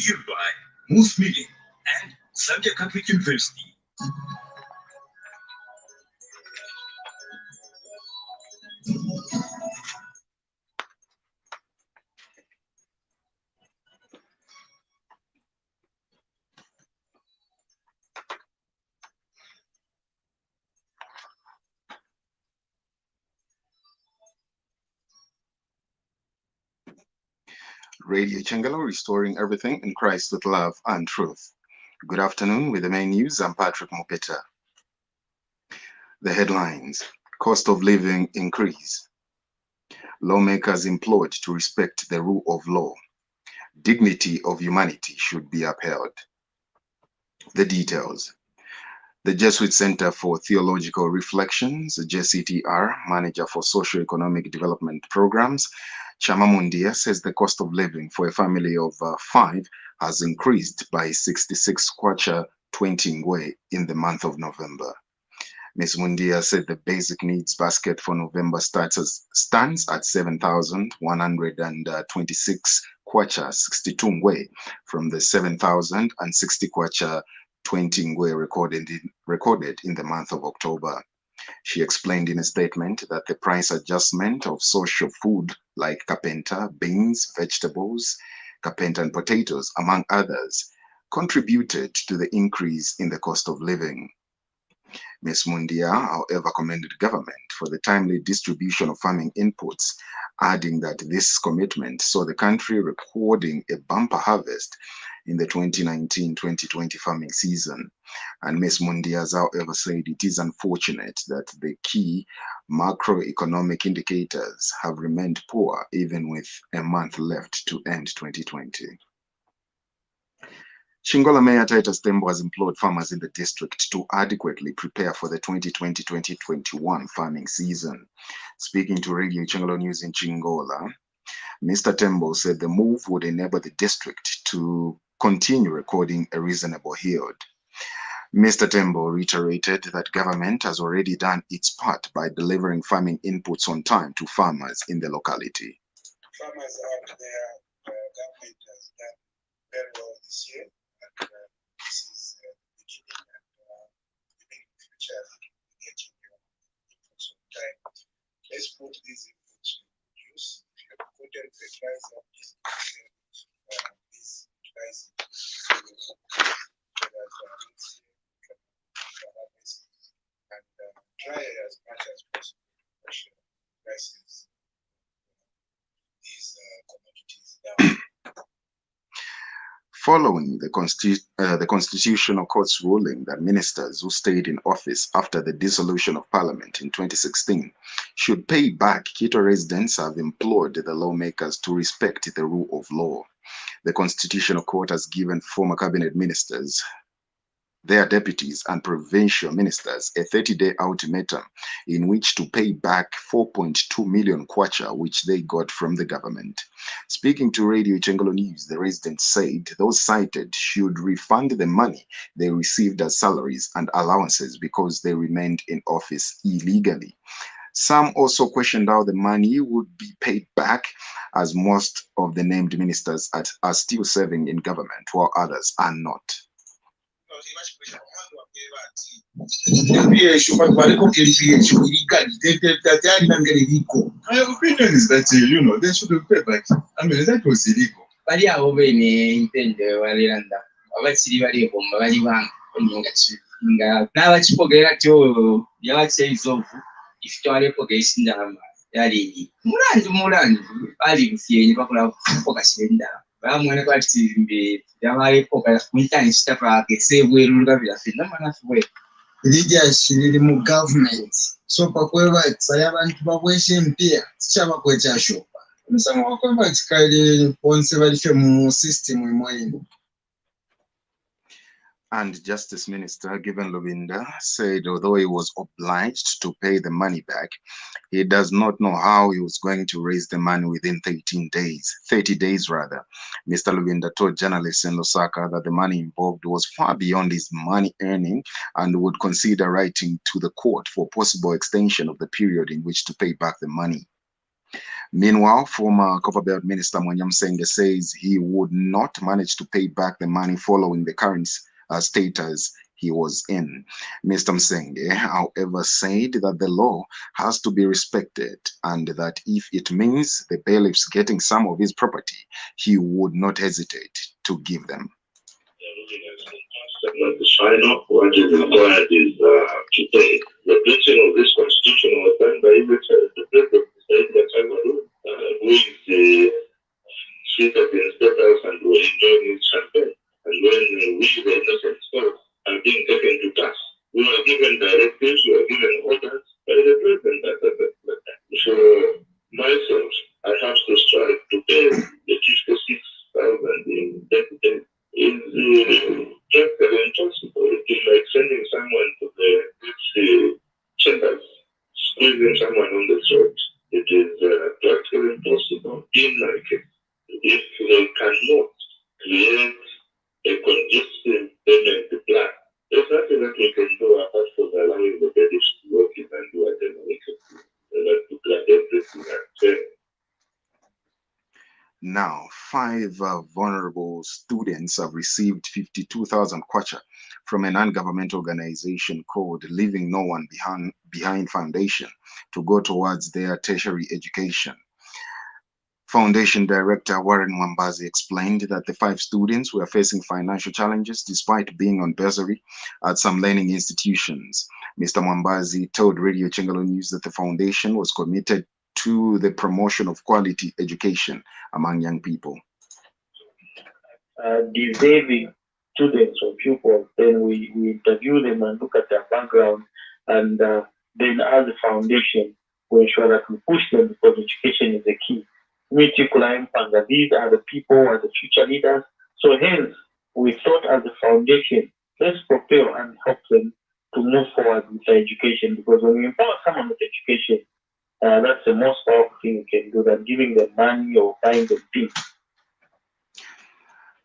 Hereby, Moose Meeting and Zambia Catholic University. Radio Changalo, restoring everything in Christ with love and truth. Good afternoon. With the main news, I'm Patrick Mopeta. The headlines: cost of living increase. Lawmakers implored to respect the rule of law. Dignity of humanity should be upheld. The details: the Jesuit Center for Theological Reflections, JCTR, Manager for Socio-Economic Development Programs, Chama Mundia, says the cost of living for a family of 5 has increased by 66 kwacha 20 ngwe in the month of November. Ms. Mundia said the basic needs basket for November stands at 7,126 kwacha 62 ngwe from the 7,060 kwacha 20 ngwe recorded in the month of October. She explained in a statement that the price adjustment of social food like kapenta, beans, vegetables, kapenta and potatoes, among others, contributed to the increase in the cost of living. Ms. Mundia, however, commended government for the timely distribution of farming inputs, adding that this commitment saw the country recording a bumper harvest in the 2019-2020 farming season. And Ms. Mundia, however, said it is unfortunate that the key macroeconomic indicators have remained poor even with a month left to end 2020. Shingola Mayor Titus Tembo has implored farmers in the district to adequately prepare for the 2020-2021 farming season. Speaking to Radio Chingolo News in Chingola, Mr. Tembo said the move would enable the district to continue recording a reasonable yield. Mr. Tembo reiterated that government has already done its part by delivering farming inputs on time to farmers in the locality. Farmers out there, government has done very well this year. This is the beginning, and in the future, I think we'll be getting your inputs on time. Let's put these inputs to use. If you have gotten fertilizer, please these fertilizer so that this can harvest and try as much as possible to pressure prices these commodities down. Following the Constitutional Court's ruling that ministers who stayed in office after the dissolution of Parliament in 2016 should pay back, Quito residents have implored the lawmakers to respect the rule of law. The Constitutional Court has given former cabinet ministers, their deputies and provincial ministers a 30-day ultimatum in which to pay back 4.2 million kwacha which they got from the government. Speaking to Radio Chengolo News, the residents said those cited should refund the money they received as salaries and allowances because they remained in office illegally. Some also questioned how the money would be paid back, as most of the named ministers are still serving in government while others are not. The opinion is that, they should have paid back. I mean, that was illegal. Government. So pakweva tsaya bantu bakweshe mpia tichaba kwecha shopa. Musama wakweva tsikali ponse balishe mu system imwe. And Justice Minister Given Lubinda said although he was obliged to pay the money back, he does not know how he was going to raise the money within 30 days rather. Mr. Lubinda told journalists in Lusaka that the money involved was far beyond his money earning and would consider writing to the court for possible extension of the period in which to pay back the money. Meanwhile, former Copperbelt Minister Mwanya Msenge says he would not manage to pay back the money following the current status he was in. Mr. Msenge, however, said that the law has to be respected and that if it means the bailiffs getting some of his property, he would not hesitate to give them. To sign off, what is required is to pay. The printing of this constitution was done by the president of the state, who is the chief of the inspectors and who is enjoying his champagne. And when we, the innocent folks, are being taken to task, we were given directives, we were given orders by the president at that time. So myself, I have to strive to pay the 56,000 in debt is just impossible. It is like sending someone to the chambers, squeezing someone on the throat. It is practically impossible in my case. If they cannot create a conducive payment plan, there's nothing that we can do apart from allowing the bailiffs to work in and do whatever we can do. To grant everything and fair. Now, 5 vulnerable students have received 52,000 kwacha from a non-government organization called Leaving No One Behind Foundation to go towards their tertiary education. Foundation Director Warren Wambazi explained that the 5 students were facing financial challenges despite being on bursary at some learning institutions. Mr. Wambazi told Radio Chingalo News that the foundation was committed to the promotion of quality education among young people. Deserving students or pupils, then we interview them and look at their background, and then as a foundation, we ensure that we push them because education is the key. These are the people, are the future leaders. So hence, we thought as a foundation, let's propel and help them to move forward with their education, because when we empower someone with education, that's the most powerful thing you can do than giving them money or buying them things.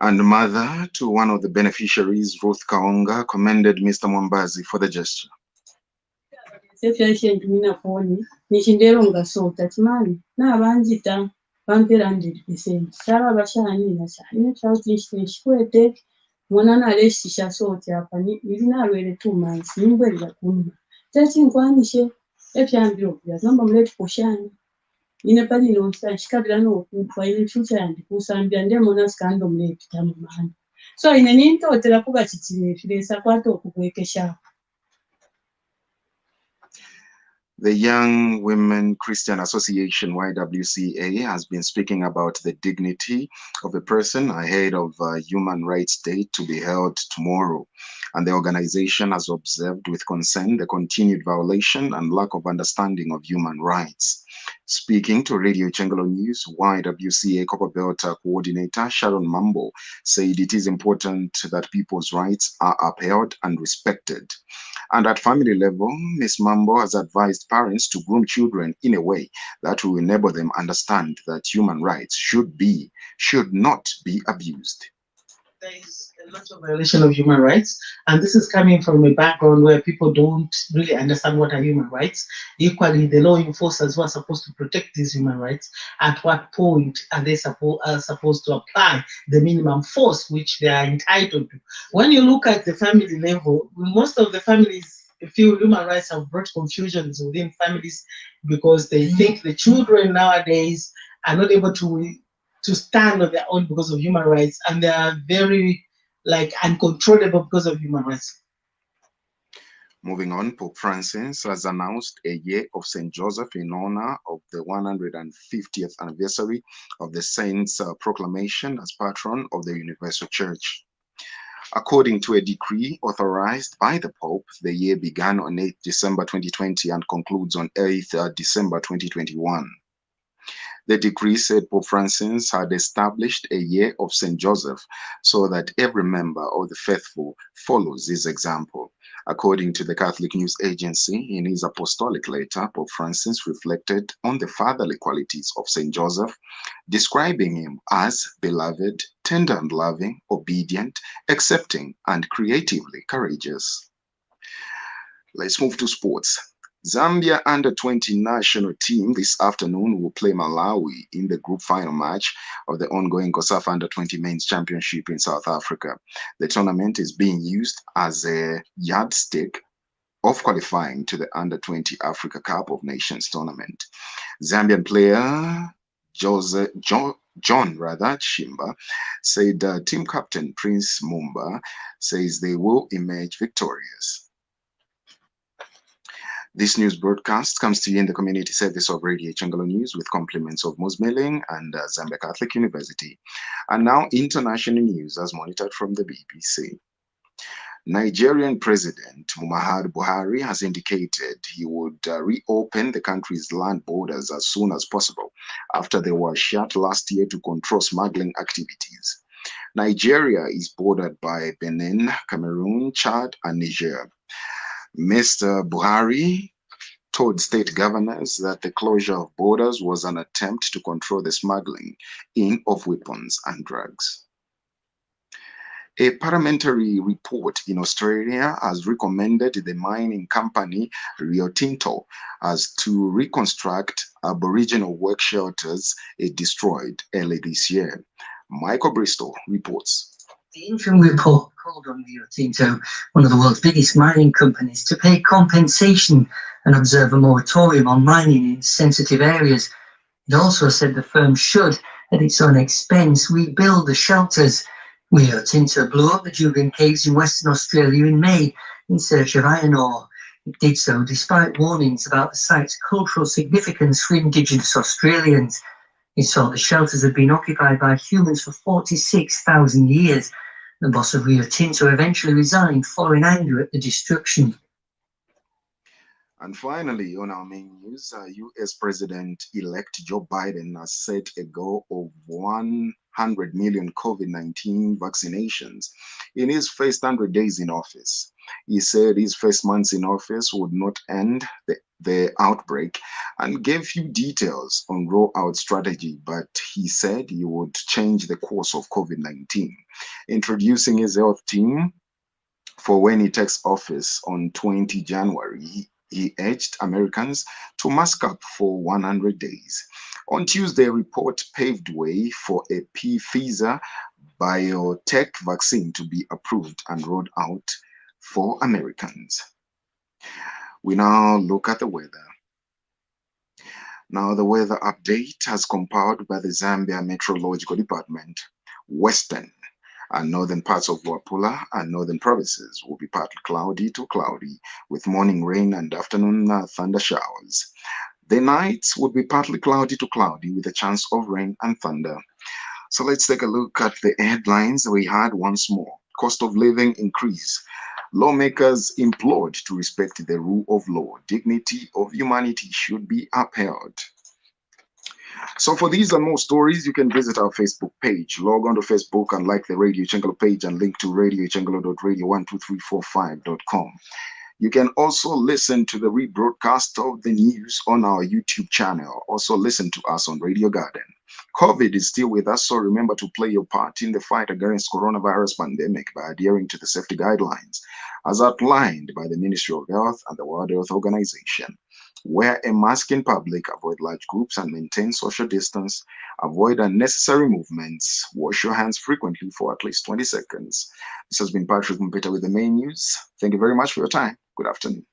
And mother to one of the beneficiaries, Ruth Kaonga, commended Mr. Mwambazi for the gesture. Vampira 100%. Sava vashanina chani chauti mwana naleshisha soti apa nilina 2 months nimbwerera kunma tachingwanishe efyambiro bya namba mleti poshani ine pali no shikabira no kupwa ine future yandi kusambya ndiye mona skando mleti tamana so ine nintotera kuba chitire filesa kwato kukwekesha. The Young Women Christian Association, YWCA, has been speaking about the dignity of a person ahead of Human Rights Day to be held tomorrow. And the organization has observed with concern the continued violation and lack of understanding of human rights. Speaking to Radio Chengalo News, YWCA Copperbelt Coordinator Sharon Mambo said it is important that people's rights are upheld and respected. And at family level, Ms. Mambo has advised parents to groom children in a way that will enable them understand that human rights should not be abused. There is a lot of violation of human rights, and this is coming from a background where people don't really understand what are human rights. Equally, the law enforcers who are supposed to protect these human rights, at what point are they supposed to apply the minimum force which they are entitled to? When you look at the family level, most of the families feel human rights have brought confusions within families because they think the children nowadays are not able to stand on their own because of human rights, and they are very uncontrollable because of human rights. Moving on, Pope Francis has announced a year of St. Joseph in honor of the 150th anniversary of the Saint's proclamation as patron of the Universal Church. According to a decree authorized by the Pope, the year began on 8th December 2020 and concludes on 8th December 2021. The decree said Pope Francis had established a year of St. Joseph so that every member of the faithful follows his example. According to the Catholic News Agency, in his apostolic letter, Pope Francis reflected on the fatherly qualities of St. Joseph, describing him as beloved, tender and loving, obedient, accepting, and creatively courageous. Let's move to sports. Zambia under-20 national team this afternoon will play Malawi in the group final match of the ongoing COSAF under-20 men's championship in South Africa. The tournament is being used as a yardstick of qualifying to the under-20 Africa Cup of Nations tournament. Zambian player John Chimba said team captain Prince Mumba says they will emerge victorious. This news broadcast comes to you in the community service of Radio Changalo News with compliments of Mosmeling and Zambia Catholic University. And now international news as monitored from the BBC. Nigerian President Muhammadu Buhari has indicated he would reopen the country's land borders as soon as possible after they were shut last year to control smuggling activities. Nigeria is bordered by Benin, Cameroon, Chad, and Niger. Mr. Buhari told state governors that the closure of borders was an attempt to control the smuggling in of weapons and drugs. A parliamentary report in Australia has recommended the mining company Rio Tinto as to reconstruct Aboriginal work shelters it destroyed early this year. Michael Bristol reports. The interim report called on Rio Tinto, one of the world's biggest mining companies, to pay compensation and observe a moratorium on mining in sensitive areas. It also said the firm should, at its own expense, rebuild the shelters. Rio Tinto blew up the Julian Caves in Western Australia in May in search of iron ore. It did so despite warnings about the site's cultural significance for Indigenous Australians. It thought the shelters had been occupied by humans for 46,000 years. The boss of Rio Tinto eventually resigned following anger at the destruction. And finally, on our main news, US President-elect Joe Biden has set a goal of 100 million COVID-19 vaccinations in his first 100 days in office. He said his first months in office would not end the outbreak and gave few details on rollout strategy, but he said he would change the course of COVID-19. Introducing his health team for when he takes office on 20 January, he urged Americans to mask up for 100 days. On Tuesday, a report paved way for a Pfizer biotech vaccine to be approved and rolled out for Americans. We now look at the weather. Now, the weather update has compiled by the Zambia Meteorological Department. Western and northern parts of Luapula and northern provinces will be partly cloudy to cloudy with morning rain and afternoon thunder showers. The nights would be partly cloudy to cloudy with a chance of rain and thunder. So let's take a look at the headlines we had once more. Cost of living increase. Lawmakers implode to respect the rule of law. Dignity of humanity should be upheld. So for these and more stories, you can visit our Facebook page. Log on to Facebook and like the Radio Changalo page and link to radiochangalo.radio12345.com. You can also listen to the rebroadcast of the news on our YouTube channel. Also listen to us on Radio Garden. COVID is still with us, so remember to play your part in the fight against coronavirus pandemic by adhering to the safety guidelines as outlined by the Ministry of Health and the World Health Organization. Wear a mask in public, avoid large groups and maintain social distance, avoid unnecessary movements, wash your hands frequently for at least 20 seconds. This has been Patrick Mpeta with the main news. Thank you very much for your time. Good afternoon.